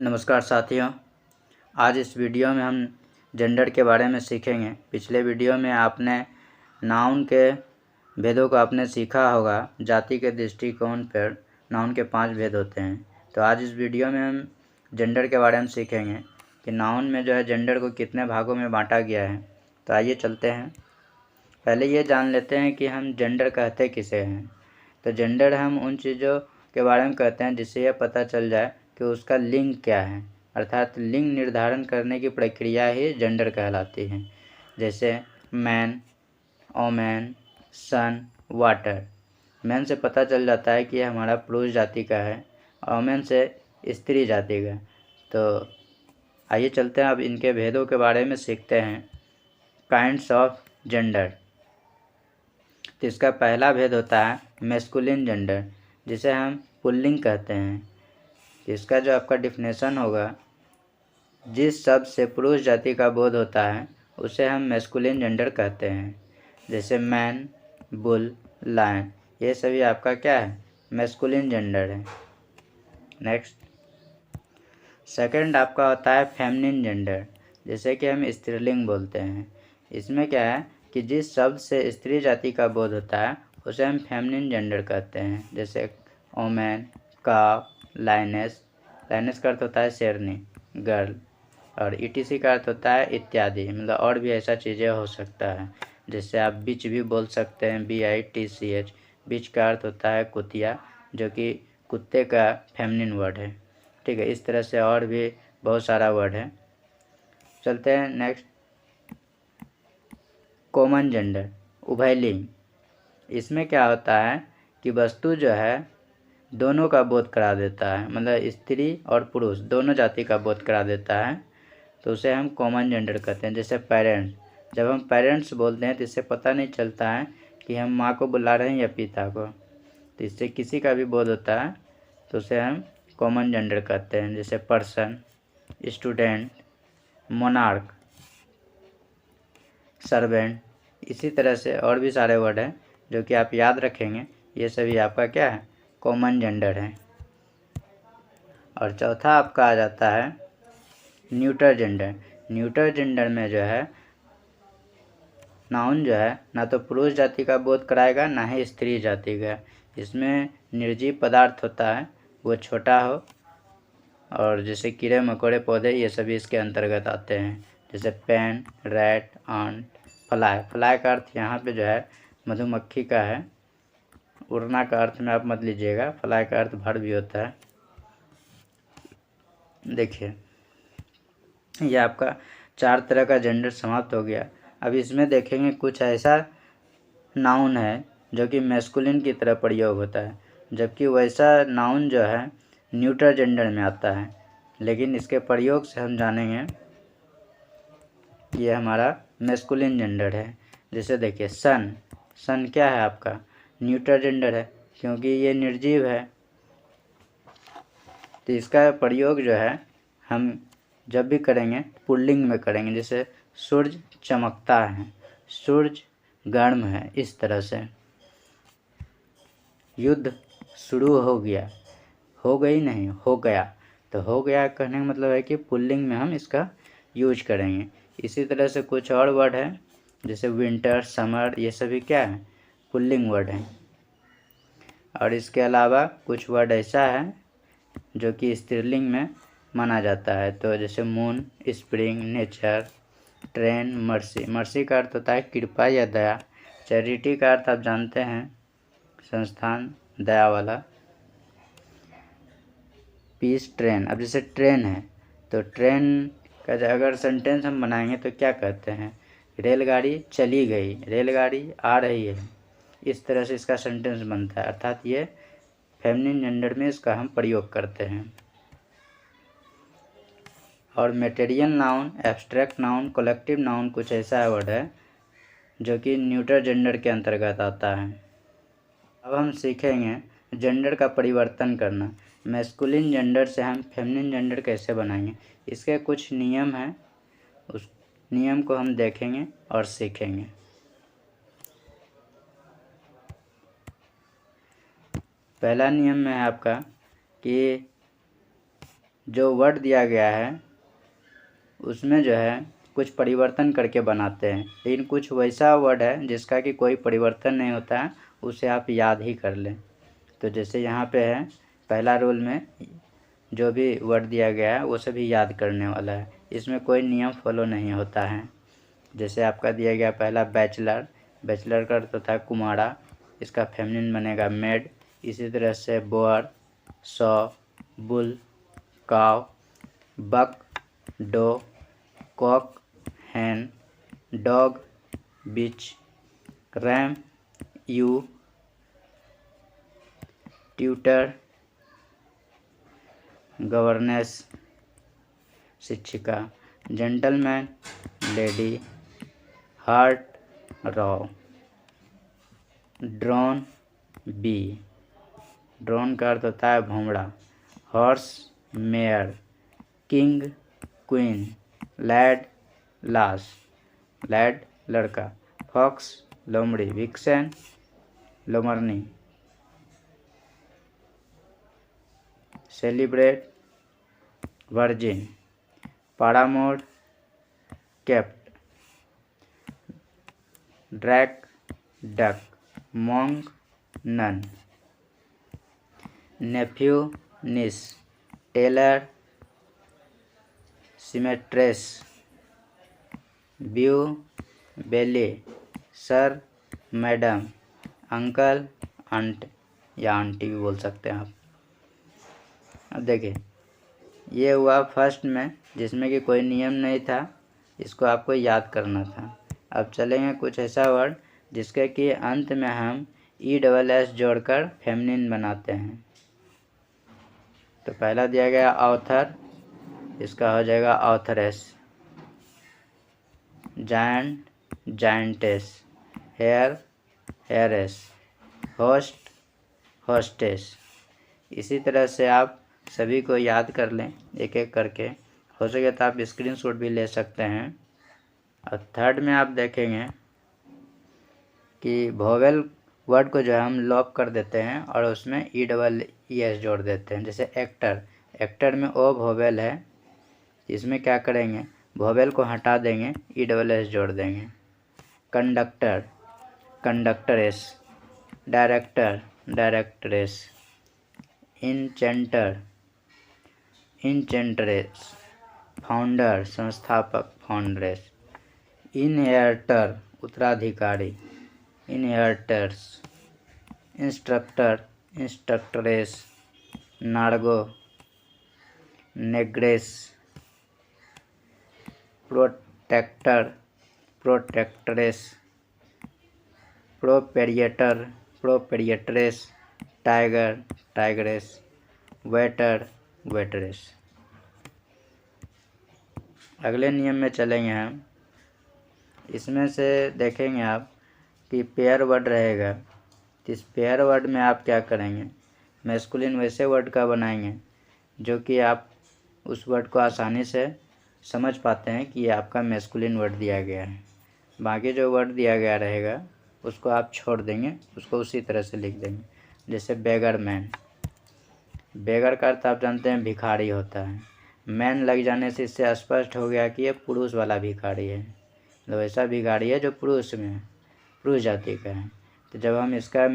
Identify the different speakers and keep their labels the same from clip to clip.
Speaker 1: नमस्कार साथियों, आज इस वीडियो में हम जेंडर के बारे में सीखेंगे। पिछले वीडियो में आपने नाउन के भेदों को आपने सीखा होगा। जाति के दृष्टिकोण पर नाउन के 5 भेद होते हैं। तो आज इस वीडियो में हम जेंडर के बारे में सीखेंगे कि नाउन में जो है जेंडर को कितने भागों में बांटा गया है। तो आइए चलते हैं। पहले ये जान लेते हैं कि हम जेंडर कहते किसे हैं। तो जेंडर हम उन चीज़ों के बारे में कहते हैं जिससे यह पता चल जाए कि उसका लिंग क्या है, अर्थात लिंग निर्धारण करने की प्रक्रिया ही जेंडर कहलाती है। जैसे मैन, ओमैन, सन, वाटर। मैन से पता चल जाता है कि यह हमारा पुरुष जाति का है, ओमैन से स्त्री जाति का। तो आइए चलते हैं, अब इनके भेदों के बारे में सीखते हैं। Kinds of gender. तो इसका पहला भेद होता है मैस्कुलिन जेंडर, जिसे हम पुल्लिंग कहते हैं। इसका जो आपका डिफिनेशन होगा, जिस शब्द से पुरुष जाति का बोध होता है उसे हम मैस्कुलिन जेंडर कहते हैं। जैसे मैन, बुल, लायन, ये सभी आपका क्या है, मैस्कुलिन जेंडर है। नेक्स्ट, सेकंड आपका होता है फेमिनिन जेंडर, जैसे कि हम स्त्रीलिंग बोलते हैं। इसमें क्या है कि जिस शब्द से स्त्री जाति का बोध होता है उसे हम फेमिनिन जेंडर कहते हैं। जैसे ओमैन, काफ, लाइनेस। लाइनेस का अर्थ होता है शेरनी, गर्ल, और ईटीसी का अर्थ होता है इत्यादि, मतलब और भी ऐसा चीज़ें हो सकता है। जैसे आप बिच भी बोल सकते हैं, BITCH। बिच का अर्थ होता है कुतिया, जो कि कुत्ते का फेमिनिन वर्ड है। ठीक है, इस तरह से और भी बहुत सारा वर्ड है। चलते हैं नेक्स्ट, कॉमन जेंडर, उभयलिंग। इसमें क्या होता है कि वस्तु जो है दोनों का बोध करा देता है, मतलब स्त्री और पुरुष दोनों जाति का बोध करा देता है, तो उसे हम कॉमन जेंडर कहते हैं। जैसे पेरेंट्स, जब हम पेरेंट्स बोलते हैं तो इससे पता नहीं चलता है कि हम माँ को बुला रहे हैं या पिता को, तो इससे किसी का भी बोध होता है तो उसे हम कॉमन जेंडर कहते हैं। जैसे पर्सन, स्टूडेंट, मोनार्क, सर्वेंट। इसी तरह से और भी सारे वर्ड हैं जो कि आप याद रखेंगे। ये सभी आपका क्या है, कॉमन जेंडर है। और चौथा आपका आ जाता है न्यूटर जेंडर। न्यूटर जेंडर में जो है नाउन जो है ना तो पुरुष जाति का बोध कराएगा ना ही स्त्री जाति का। इसमें निर्जीव पदार्थ होता है, वो छोटा हो, और जैसे कीड़े मकोड़े, पौधे, ये सभी इसके अंतर्गत आते हैं। जैसे pen, rat, ant, fly. Fly का अर्थ यहाँ पे जो है मधुमक्खी का है, उड़ना का अर्थ में आप मत लीजिएगा, फ्लाई का अर्थ भर भी होता है। देखिए, ये आपका 4 तरह का जेंडर समाप्त हो गया। अब इसमें देखेंगे कुछ ऐसा नाउन है जो कि मैस्कुलिन की तरह प्रयोग होता है, जबकि वैसा नाउन जो है न्यूटर जेंडर में आता है। लेकिन इसके प्रयोग से हम जानेंगे ये हमारा मैस्कुलिन जेंडर है। जैसे देखिए सन। सन क्या है आपका, न्यूटर जेंडर है, क्योंकि ये निर्जीव है। तो इसका प्रयोग जो है हम जब भी करेंगे पुल्लिंग में करेंगे। जैसे सूरज चमकता है, सूरज गर्म है, इस तरह से। युद्ध शुरू हो गया, हो गई नहीं, हो गया। तो हो गया कहने का मतलब है कि पुल्लिंग में हम इसका यूज करेंगे। इसी तरह से कुछ और वर्ड है, जैसे विंटर, समर, ये सभी क्या है, पुल्लिंग वर्ड है। और इसके अलावा कुछ वर्ड ऐसा है जो कि स्त्रीलिंग में माना जाता है। तो जैसे moon, spring, nature, train, mercy. Mercy का अर्थ होता है कृपा या दया। चैरिटी का अर्थ आप जानते हैं, संस्थान, दया वाला। Peace, train. अब जैसे ट्रेन है तो ट्रेन का अगर सेंटेंस हम बनाएंगे तो क्या कहते हैं, रेलगाड़ी चली गई, रेलगाड़ी आ रही है। इस तरह से इसका सेंटेंस बनता है, अर्थात ये फेमिनिन जेंडर में इसका हम प्रयोग करते हैं। और material noun, abstract noun, collective noun कुछ ऐसा वर्ड है जो कि न्यूटर जेंडर के अंतर्गत आता है। अब हम सीखेंगे जेंडर का परिवर्तन करना। मैस्कुलिन जेंडर से हम फेमिनिन जेंडर कैसे बनाएंगे, इसके कुछ नियम हैं, उस नियम को हम देखेंगे और सीखेंगे। पहला नियम में है आपका कि जो वर्ड दिया गया है उसमें जो है कुछ परिवर्तन करके बनाते हैं, लेकिन कुछ वैसा वर्ड है जिसका कि कोई परिवर्तन नहीं होता है, उसे आप याद ही कर लें। तो जैसे यहाँ पे है पहला रूल में जो भी वर्ड दिया गया है वो सभी याद करने वाला है, इसमें कोई नियम फॉलो नहीं होता है। जैसे आपका दिया गया पहला बैचलर, बैचलर का अर्थ होता है कुमारा, इसका फेमिनिन बनेगा मेड। इसी तरह से bore, sow, bull, cow, buck, doe, cock, hen, dog, bitch, ram, ewe, tutor, governess शिक्षिका, gentleman lady, hart roe, drone bee, drone का अर्थ होता है भोमड़ा, horse mare, king queen, lad lass, lad लड़का, फॉक्स लोमड़ी, विक्सेन लोमरनी, celibate virgin, paramour kept, drake duck, monk nun, nephew niece, tailor seamstress, beau belle, sir madam, uncle aunt या aunty भी बोल सकते हैं आप। अब देखिए ये हुआ फर्स्ट में जिसमें कि कोई नियम नहीं था, इसको आपको याद करना था। अब चलेंगे कुछ ऐसा वर्ड जिसके कि अंत में हम ESS जोड़कर फेमिनिन बनाते हैं। तो पहला दिया गया ऑथर, इसका हो जाएगा authoress, giant giantess, heir heiress, host hostess. इसी तरह से आप सभी को याद कर लें एक एक करके, हो सके तो आप स्क्रीनशॉट भी ले सकते हैं। और थर्ड में आप देखेंगे कि वोवेल वर्ड को जो है हम लॉक कर देते हैं और उसमें ESS जोड़ देते हैं। जैसे एक्टर, एक्टर में ओ वोवेल है, इसमें क्या करेंगे वोवेल को हटा देंगे, ESS जोड़ देंगे। Conductor conductress, director directress, enchanter enchantress, founder संस्थापक फाउंड्रेस, इनहेरिटर उत्तराधिकारी इनहेरिटर्स, इंस्ट्रक्टर इंस्ट्रक्टरेस, नार्गो negress, protector protectress, proprietor proprietress, tiger tigress, waiter waitress. अगले नियम में चलेंगे हम, इसमें से देखेंगे आप कि पेयर वर्ड रहेगा। तो इस पेयर वर्ड में आप क्या करेंगे, मैस्कुलिन वैसे वर्ड का बनाएंगे जो कि आप उस वर्ड को आसानी से समझ पाते हैं कि ये आपका मैस्कुलिन वर्ड दिया गया है। बाकी जो वर्ड दिया गया रहेगा उसको आप छोड़ देंगे, उसको उसी तरह से लिख देंगे। जैसे बेगर मैन, बेगर का अर्थ आप जानते हैं भिखारी होता है, मैन लग जाने से इससे स्पष्ट हो गया कि ये पुरुष वाला भिखारी है, तो ऐसा भिखारी है जो पुरुष में है, पुरुष जाति का है। तो जब हम इसका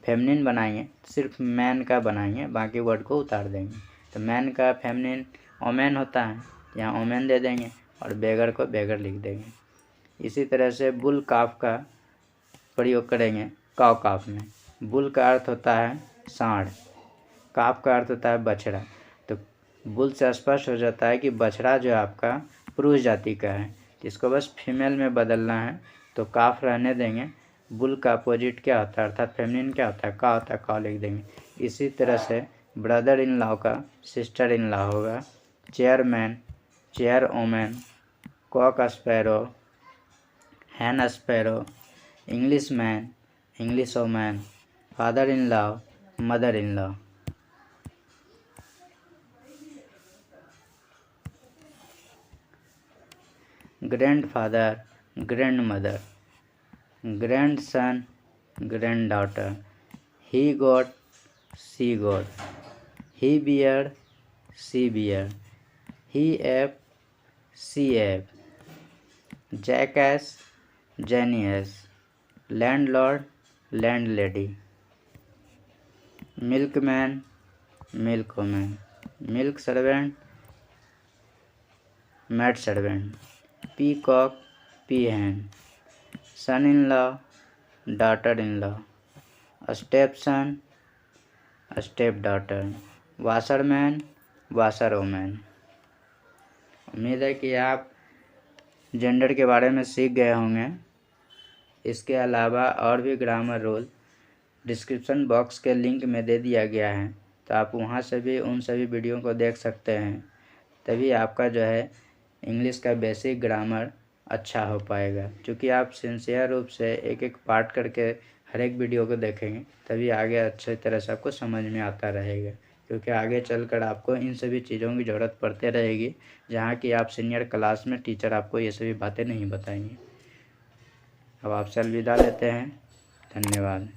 Speaker 1: फेमिनिन बनाएंगे तो सिर्फ मैन का बनाएंगे, बाकी वर्ड को उतार देंगे। तो मैन का फेमिनिन ओमेन होता है, यहाँ ओमेन दे देंगे और बेगर को बेगर लिख देंगे। इसी तरह से बुल काफ का प्रयोग करेंगे काव काफ में। बुल का अर्थ होता है सांड, काफ का अर्थ होता है बछड़ा। तो बुल से स्पष्ट हो जाता है कि बछड़ा जो है आपका पुरुष जाति का है, इसको बस फीमेल में बदलना है। तो काफ रहने देंगे, बुल का अपोजिट क्या होता है अर्थात फेमिनिन क्या होता है का होता है, का लिख देंगे। इसी तरह से ब्रदर इन लॉ का सिस्टर इन लॉ होगा, chairman chairwoman, cock sparrow hen sparrow, Englishman Englishwoman, father in law mother in law. Grandfather grandmother, grandson granddaughter, he goat she goat, he bear she bear, he ape she ape, jackass jenny ass, landlord landlady, milkman milkwoman, milk servant maid servant, peacock peahen, son in law daughter in law, stepson stepdaughter, washerman washer woman. उम्मीद है कि आप gender के बारे में सीख गए होंगे। इसके अलावा और भी ग्रामर रूल डिस्क्रिप्शन बॉक्स के लिंक में दे दिया गया है, तो आप वहां से भी उन सभी वीडियो को देख सकते हैं। तभी आपका जो है इंग्लिश का बेसिक ग्रामर अच्छा हो पाएगा। क्योंकि आप सिंसियर रूप से एक एक पार्ट करके हर एक वीडियो को देखेंगे, तभी आगे अच्छे तरह से आपको समझ में आता रहेगा। क्योंकि आगे चलकर आपको इन सभी चीज़ों की ज़रूरत पड़ते रहेगी, जहाँ कि आप सीनियर क्लास में टीचर आपको ये सभी बातें नहीं बताएंगे। अब आपसे अलविदा लेते हैं। धन्यवाद।